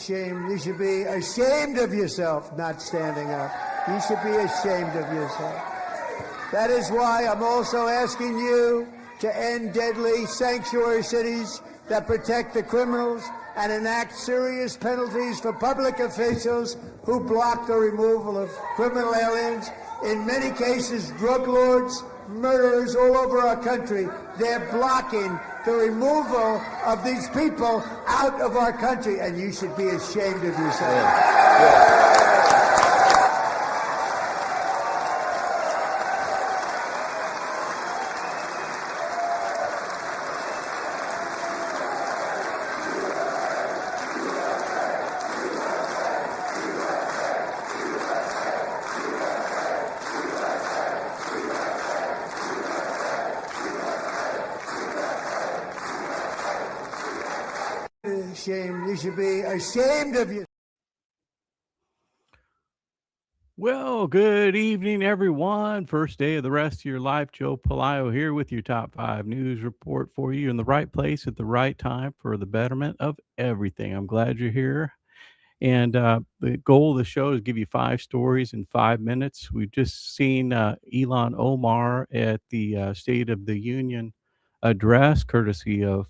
Shame. You should be ashamed of yourself not standing up. You should be ashamed of yourself. That is why I'm also asking you to end deadly sanctuary cities that protect the criminals and enact serious penalties for public officials who block the removal of criminal aliens. In many cases, drug lords, murderers all over our country, they're blocking the removal of these people out of our country, and you should be ashamed of yourself. Shame. You should be ashamed of you. Well, good evening, everyone. First day of the rest of your life. Joe Pelayo here with your top 5 news report for you in the right place at the right time for the betterment of everything. I'm glad you're here. And the goal of the show is to give you 5 stories in 5 minutes. We've just seen Ilhan Omar at the State of the Union address, courtesy of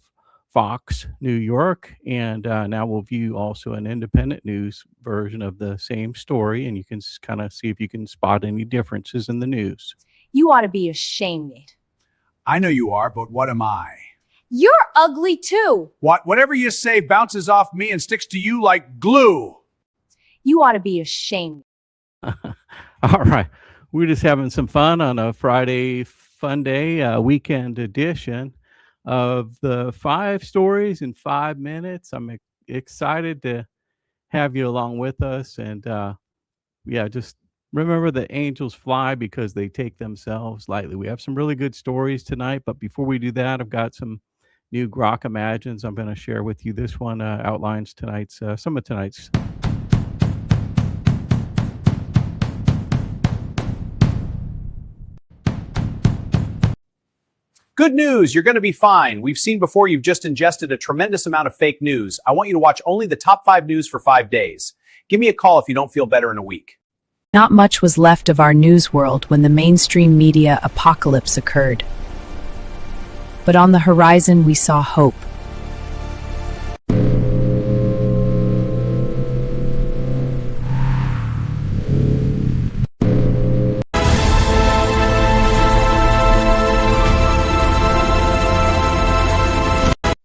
Fox New York, and now we'll view also an independent news version of the same story, and you can kind of see if you can spot any differences in the news. You ought to be ashamed, Nate. I know you are, but what am I? You're ugly too. Whatever you say bounces off me and sticks to you like glue. You ought to be ashamed. All right, we're just having some fun on a Friday fun day, weekend edition of the 5 stories in 5 minutes. I'm excited to have you along with us. And just remember that angels fly because they take themselves lightly. We have some really good stories tonight. But before we do that, I've got some new Grok Imagines I'm going to share with you. This one outlines tonight's some of tonight's. Good news, you're going to be fine. We've seen before you've just ingested a tremendous amount of fake news. I want you to watch only the top 5 news for 5 days. Give me a call if you don't feel better in a week. Not much was left of our news world when the mainstream media apocalypse occurred. But on the horizon, we saw hope.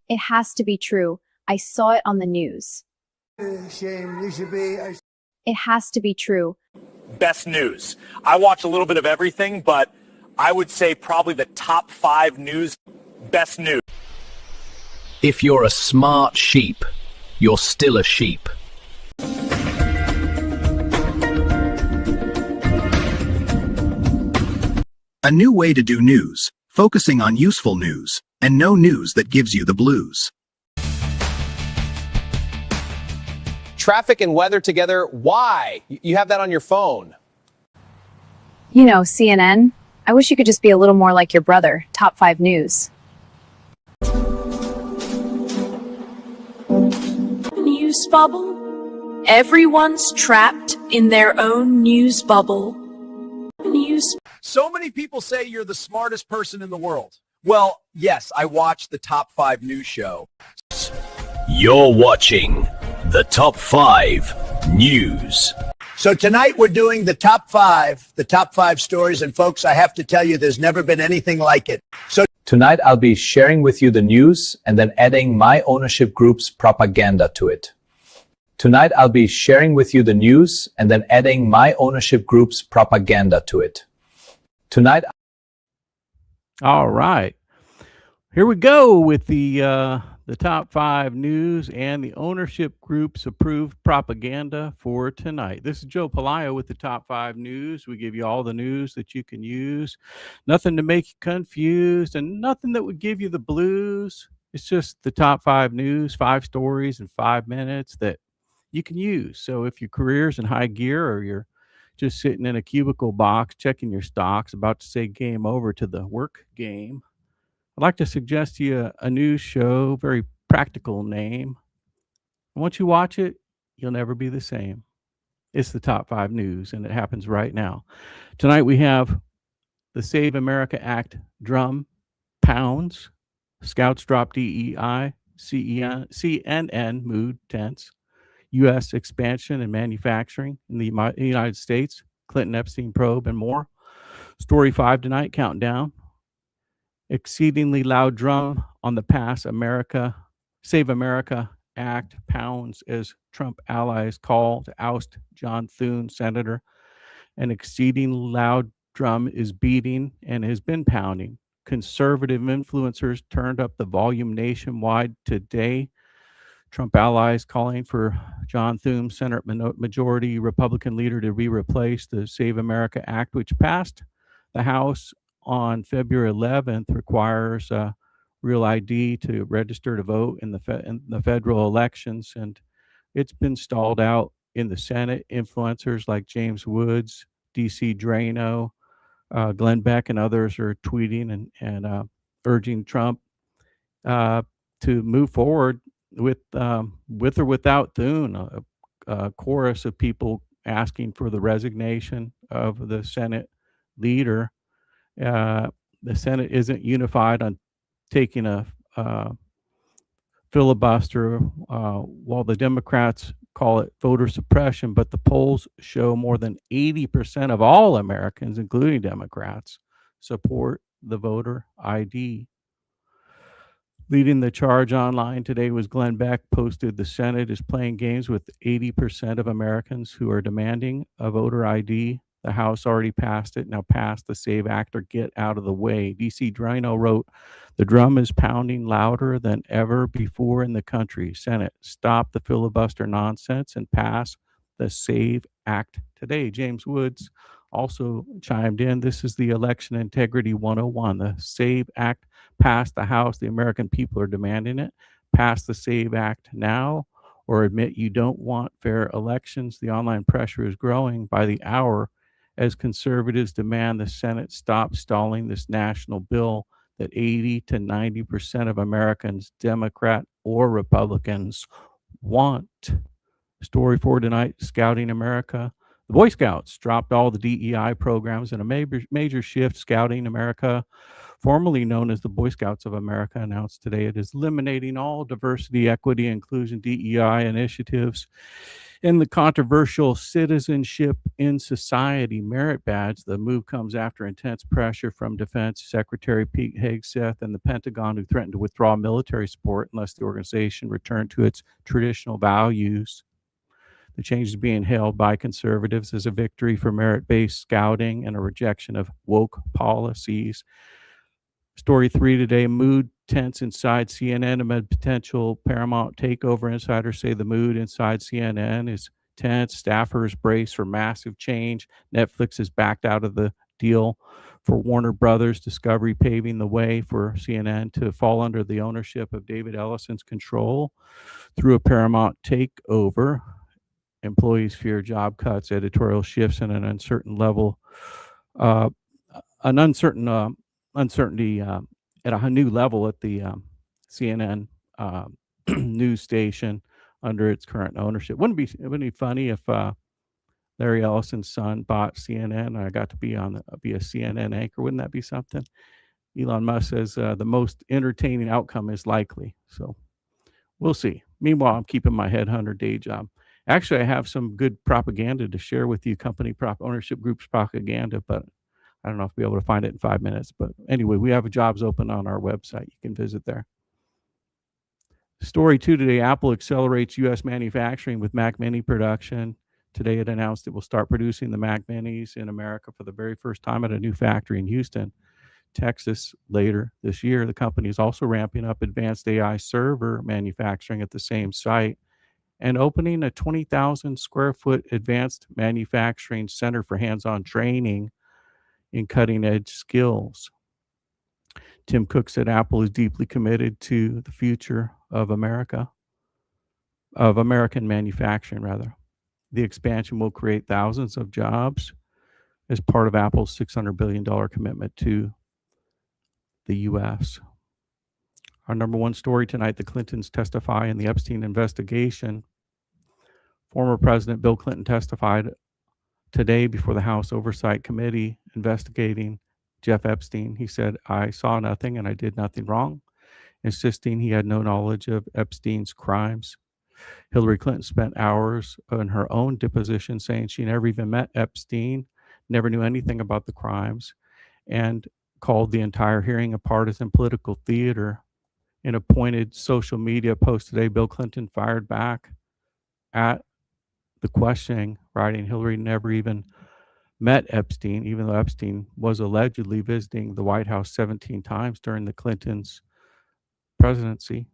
It has to be true. I saw it on the news. Shame. You should be. It has to be true. Best news. I watch a little bit of everything, but I would say probably the top 5 news. Best news. If you're a smart sheep, you're still a sheep. A new way to do news, focusing on useful news, and no news that gives you the blues. Traffic and weather together. Why? You have that on your phone. You know, CNN. I wish you could just be a little more like your brother. Top 5 news. News bubble. Everyone's trapped in their own news bubble. News. So many people say you're the smartest person in the world. Well, yes, I watch the top 5 news show. You're watching the top 5 news. So tonight we're doing the top 5 stories. And folks, I have to tell you, there's never been anything like it. So tonight I'll be sharing with you the news and then adding my ownership group's propaganda to it. Tonight I'll be sharing with you the news and then adding my ownership group's propaganda to it. Tonight. All right, here we go with the top 5 news and the ownership group's approved propaganda for tonight. This is Joe Pelayo with the top 5 news. We give you all the news that you can use, nothing to make you confused and nothing that would give you the blues. It's just the top 5 news, 5 stories in 5 minutes that you can use. So if your career's in high gear or you're just sitting in a cubicle box checking your stocks, about to say game over to the work game, I'd like to suggest to you a news show, very practical name. And once you watch it, you'll never be the same. It's the top 5 news, and it happens right now. Tonight we have the Save America Act drum pounds. Scouts drop DEI. CNN mood tense. U.S. expansion and manufacturing in the United States. Clinton Epstein probe and more. Story 5 tonight, counting down. Exceedingly loud drum on the pass America, Save America Act pounds as Trump allies call to oust John Thune, senator. An exceedingly loud drum is beating and has been pounding. Conservative influencers turned up the volume nationwide today. Trump allies calling for John Thune, Senate Majority Republican leader, to be replaced. The Save America Act, which passed the House on February 11th, requires real ID to register to vote in the federal elections, and it's been stalled out in the Senate. Influencers like James Woods, DC Drano, Glenn Beck, and others are tweeting and urging Trump to move forward with or without Thune. A chorus of people asking for the resignation of the Senate leader. The Senate isn't unified on taking a filibuster, while the Democrats call it voter suppression, but the polls show more than 80% of all Americans, including Democrats, support the voter ID. Leading the charge online today was Glenn Beck. Posted, the Senate is playing games with 80% of Americans who are demanding a voter ID. The House already passed it. Now pass the SAVE Act or get out of the way. DC Drano wrote, the drum is pounding louder than ever before in the country. Senate, stop the filibuster nonsense and pass the SAVE Act today. James Woods also chimed in. This is the election integrity 101. The SAVE Act passed the House. The American people are demanding it. Pass the SAVE Act now, or admit you don't want fair elections. The online pressure is growing by the hour as conservatives demand the Senate stop stalling this national bill that 80 to 90% of Americans, Democrat or Republicans, want. Story 4 tonight, Scouting America. The Boy Scouts dropped all the DEI programs in a major shift. Scouting America, formerly known as the Boy Scouts of America, announced today it is eliminating all diversity, equity, inclusion, DEI initiatives. In the controversial Citizenship in Society merit badge, the move comes after intense pressure from Defense Secretary Pete Hegseth and the Pentagon, who threatened to withdraw military support unless the organization returned to its traditional values. The change is being hailed by conservatives as a victory for merit-based scouting and a rejection of woke policies. Story 3 today, mood tense inside CNN amid potential Paramount takeover. Insiders say the mood inside CNN is tense. Staffers brace for massive change. Netflix has backed out of the deal for Warner Brothers Discovery, paving the way for CNN to fall under the ownership of David Ellison's control through a Paramount takeover. Employees fear job cuts, editorial shifts, and an uncertain level, uncertainty at a new level at the CNN news station under its current ownership. Wouldn't it be funny if Larry Ellison's son bought CNN and I got to be a CNN anchor? Wouldn't that be something? Elon Musk says the most entertaining outcome is likely. So we'll see. Meanwhile, I'm keeping my headhunter day job. Actually, I have some good propaganda to share with you, company ownership groups propaganda, but I don't know if I'll be able to find it in 5 minutes. But anyway, we have jobs open on our website. You can visit there. Story 2 today, Apple accelerates U.S. manufacturing with Mac Mini production. Today it announced it will start producing the Mac Minis in America for the very first time at a new factory in Houston, Texas later this year. The company is also ramping up advanced AI server manufacturing at the same site and opening a 20,000 square foot advanced manufacturing center for hands-on training in cutting-edge skills. Tim Cook said Apple is deeply committed to the future of American manufacturing, rather. The expansion will create thousands of jobs as part of Apple's $600 billion commitment to the U.S. Our number one story tonight, the Clintons testify in the Epstein investigation. Former President Bill Clinton testified today before the House Oversight Committee investigating Jeff Epstein. He said, "I saw nothing and I did nothing wrong," insisting he had no knowledge of Epstein's crimes. Hillary Clinton spent hours in her own deposition saying she never even met Epstein, never knew anything about the crimes, and called the entire hearing a partisan political theater. In a pointed social media post today, Bill Clinton fired back at the questioning, writing Hillary never even met Epstein, even though Epstein was allegedly visiting the White House 17 times during the Clintons' presidency.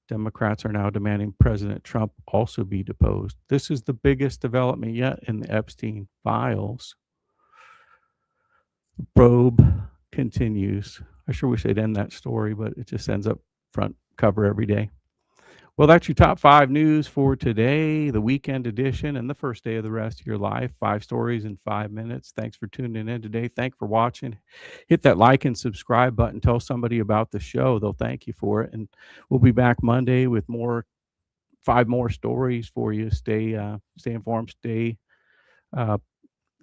Democrats are now demanding President Trump also be deposed. This is the biggest development yet in the Epstein files. The probe continues. I sure wish they'd end that story, but it just ends up front cover every day. Well, that's your top 5 news for today, the weekend edition and the first day of the rest of your life. 5 stories in 5 minutes. Thanks for tuning in today. Thanks for watching. Hit that like and subscribe button. Tell somebody about the show. They'll thank you for it. And we'll be back Monday with 5 more stories for you. Stay informed. Stay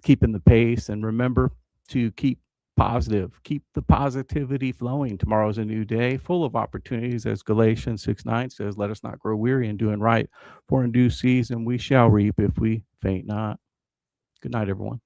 keeping the pace. And remember to keep positive. Keep the positivity flowing. Tomorrow's a new day full of opportunities. As Galatians 6:9 says, let us not grow weary in doing right, for in due season we shall reap if we faint not. Good night, everyone.